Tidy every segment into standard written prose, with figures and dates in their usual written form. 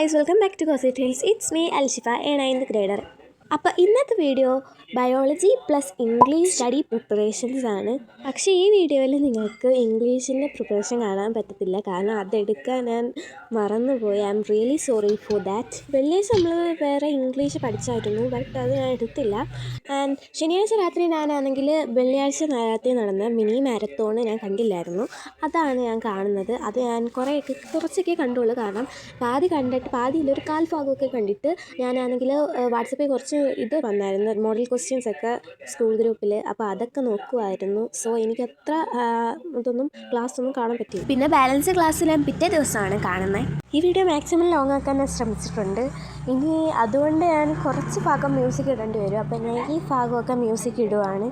guys, welcome back to Gossip Tales. It's me Alshifa, a 9th grader. അപ്പോൾ ഇന്നത്തെ video biology plus English study preparations ആണ്. പക്ഷേ ഈ വീഡിയോയിൽ നിങ്ങൾക്ക് ഇംഗ്ലീഷിൻ്റെ പ്രിപ്പറേഷൻ കാണാൻ പറ്റത്തില്ല, കാരണം അതെടുക്കാൻ ഞാൻ മറന്നുപോയി. I am really sorry for that. വെള്ളിയാഴ്ച നമ്മൾ വേറെ ഇംഗ്ലീഷ് പഠിച്ചായിരുന്നു, ബട്ട് അത് ഞാൻ എടുത്തില്ല. ആൻഡ് ശനിയാഴ്ച രാത്രി ഞാനാണെങ്കിൽ വെള്ളിയാഴ്ച രാത്രി നടന്ന മിനി മാരത്തോൺ ഞാൻ കണ്ടില്ലായിരുന്നു. അതാണ് ഞാൻ കാണുന്നത്. അത് ഞാൻ കുറച്ചൊക്കെ കണ്ടുള്ളൂ, കാരണം പാതി കണ്ടിട്ട് പാതിയിലൊരു കാൽ ഭാഗമൊക്കെ കണ്ടിട്ട് ഞാനാണെങ്കിൽ വാട്സപ്പിൽ കുറച്ച് ഇത് വന്നായിരുന്നു, മോഡൽ ക്വസ്റ്റ്യൻസ് ഒക്കെ സ്കൂൾ ഗ്രൂപ്പിൽ. അപ്പോൾ അതൊക്കെ നോക്കുമായിരുന്നു. സോ എനിക്കത്ര ക്ലാസ് ഒന്നും കാണാൻ പറ്റി. പിന്നെ ബാലൻസ് ക്ലാസ് ഞാൻ പിറ്റേ ദിവസമാണ് കാണുന്നത്. ഈ വീഡിയോ മാക്സിമം ലോങ് ആക്കാൻ ഞാൻ ശ്രമിച്ചിട്ടുണ്ട്. ഇനി അതുകൊണ്ട് ഞാൻ കുറച്ച് ഭാഗം മ്യൂസിക് ഇടേണ്ടി വരും. അപ്പോൾ ഞാൻ ഈ ഭാഗമൊക്കെ മ്യൂസിക് ഇടുവാണ്.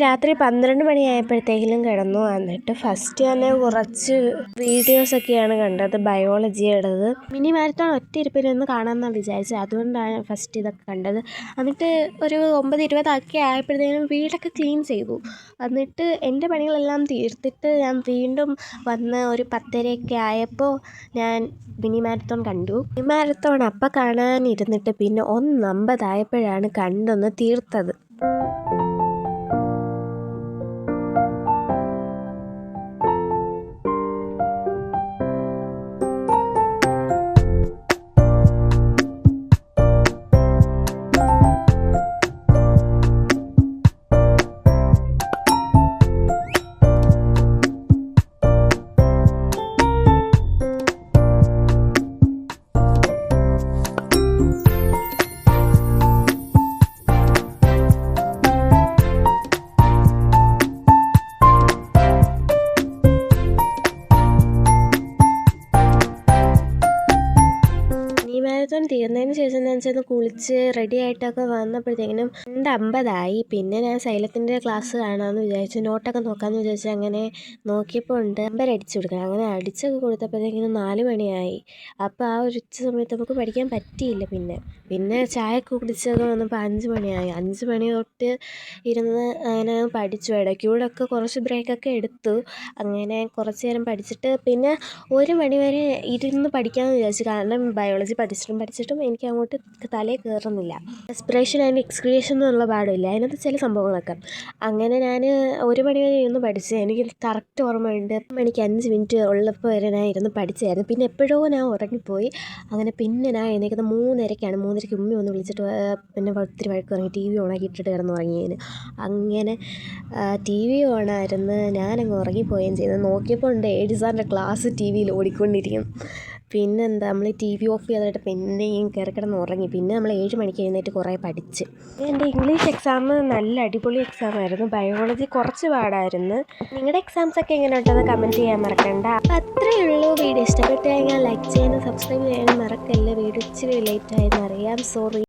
രാത്രി 12 മണിയായപ്പോഴത്തേക്കിലും കിടന്നു. എന്നിട്ട് ഫസ്റ്റ് ഞാൻ കുറച്ച് വീഡിയോസൊക്കെയാണ് കണ്ടത്, ബയോളജിയുടേത്. മിനി മാരത്തോൺ ഒറ്റ ഇരിപ്പിലൊന്ന് കാണാമെന്നാണ് വിചാരിച്ചത്, അതുകൊണ്ടാണ് ഫസ്റ്റ് ഇതൊക്കെ കണ്ടത്. എന്നിട്ട് ഒരു 9:20 ആയപ്പോഴത്തേക്കും വീടൊക്കെ ക്ലീൻ ചെയ്തു. എന്നിട്ട് എൻ്റെ പണികളെല്ലാം തീർത്തിട്ട് ഞാൻ വീണ്ടും വന്ന് ഒരു 10:30 ആയപ്പോൾ ഞാൻ മിനി മാരത്തോൺ കണ്ടു. മിനി മാരത്തോൺ അപ്പം കാണാനിരുന്നിട്ട് പിന്നെ 1:50 ആയപ്പോഴാണ് കണ്ടൊന്ന് തീർത്തത്. മാരത്തോൺ തീർന്നതിന് ശേഷം ഞാൻ ചെന്ന് കുളിച്ച് റെഡി ആയിട്ടൊക്കെ വന്നപ്പോഴത്തേക്കിനും 2:50 പിന്നെ ഞാൻ സൈലത്തിൻ്റെ ക്ലാസ് കാണാമെന്ന് വിചാരിച്ചു, നോട്ടൊക്കെ നോക്കാമെന്ന് വിചാരിച്ചു. അങ്ങനെ നോക്കിയപ്പോൾ നമ്പർ അടിച്ചു കൊടുക്കണം. അങ്ങനെ അടിച്ചൊക്കെ കൊടുത്തപ്പോഴത്തേക്കിനും 4 മണിയായി. അപ്പോൾ ആ ഒരു ഉച്ച സമയത്ത് നമുക്ക് പഠിക്കാൻ പറ്റിയില്ല. പിന്നെ ചായ കുടിച്ചൊക്കെ വന്നപ്പോൾ 5 മണിയായി. 5 മണി തൊട്ട് ഇരുന്ന് അങ്ങനെ പഠിച്ചു. ഇടയ്ക്കൂടെ ഒക്കെ കുറച്ച് ബ്രേക്കൊക്കെ എടുത്തു. അങ്ങനെ കുറച്ച് നേരം പഠിച്ചിട്ട് പിന്നെ 1 മണി വരെ ഇരുന്ന് പഠിക്കാമെന്ന് വിചാരിച്ചു, കാരണം ബയോളജി പഠിച്ചിട്ടും എനിക്ക് അങ്ങോട്ട് തലയിൽ കയറുന്നില്ല. റെസ്പിറേഷൻ ആൻഡ് എക്സ്ക്രിയേഷൻ എന്നുള്ള പാടില്ല, അതിനകത്ത് ചില സംഭവങ്ങളൊക്കെ. അങ്ങനെ ഞാൻ 1 മണി വരെ ഇരുന്ന് പഠിച്ചു. എനിക്ക് കറക്റ്റ് ഓർമ്മയുണ്ട്, 1 മണിക്ക് 5 മിനിറ്റ് ഉള്ളപ്പോൾ വരെ ഞാൻ ഇരുന്ന് പഠിച്ചായിരുന്നു. പിന്നെ എപ്പോഴോ ഞാൻ ഉറങ്ങിപ്പോയി. അങ്ങനെ പിന്നെ ഞാൻ എണീക്കുന്നത് 3:30-ക്കാണ്. 3:30-ക്ക് ഉമ്മ ഒന്ന് വിളിച്ചിട്ട് പിന്നെ ഒത്തിരി വഴക്ക് തുടങ്ങി, TV ഓണാക്കിയിട്ടിട്ട് കിടന്ന് ഉറങ്ങിയതിന്. അങ്ങനെ TV ഓണായിരുന്നു, ഞാനങ്ങ് ഉറങ്ങിപ്പോവുകയും ചെയ്തു. നോക്കിയപ്പോൾ ഉണ്ട് AD സാറിൻ്റെ ക്ലാസ് TV-യിൽ ഓടിക്കൊണ്ടിരിക്കും. പിന്നെന്താ, നമ്മൾ TV ഓഫ് ചെയ്തിട്ട് പിന്നെയും കയറി കിടന്ന് ഉറങ്ങി. പിന്നെ നമ്മൾ 7 മണിക്ക് എഴുന്നേറ്റ് കുറേ പഠിച്ച്. എൻ്റെ ഇംഗ്ലീഷ് എക്സാം നല്ല അടിപൊളി എക്സാമായിരുന്നു. ബയോളജി കുറച്ച് പാടായിരുന്നു. നിങ്ങളുടെ എക്സാംസൊക്കെ എങ്ങനെ ഉണ്ടെന്ന് കമൻറ്റ് ചെയ്യാൻ മറക്കണ്ട. അപ്പോൾ അത്രയേ ഉള്ളൂ. വീഡിയോ ഇഷ്ടപ്പെട്ട് കഴിഞ്ഞാൽ ലൈക്ക് ചെയ്യാനും സബ്സ്ക്രൈബ് ചെയ്യാനും മറക്കല്ല. വീഡിയോ ഇച്ചിരി ലേറ്റായെന്ന് അറിയാം, സോറി.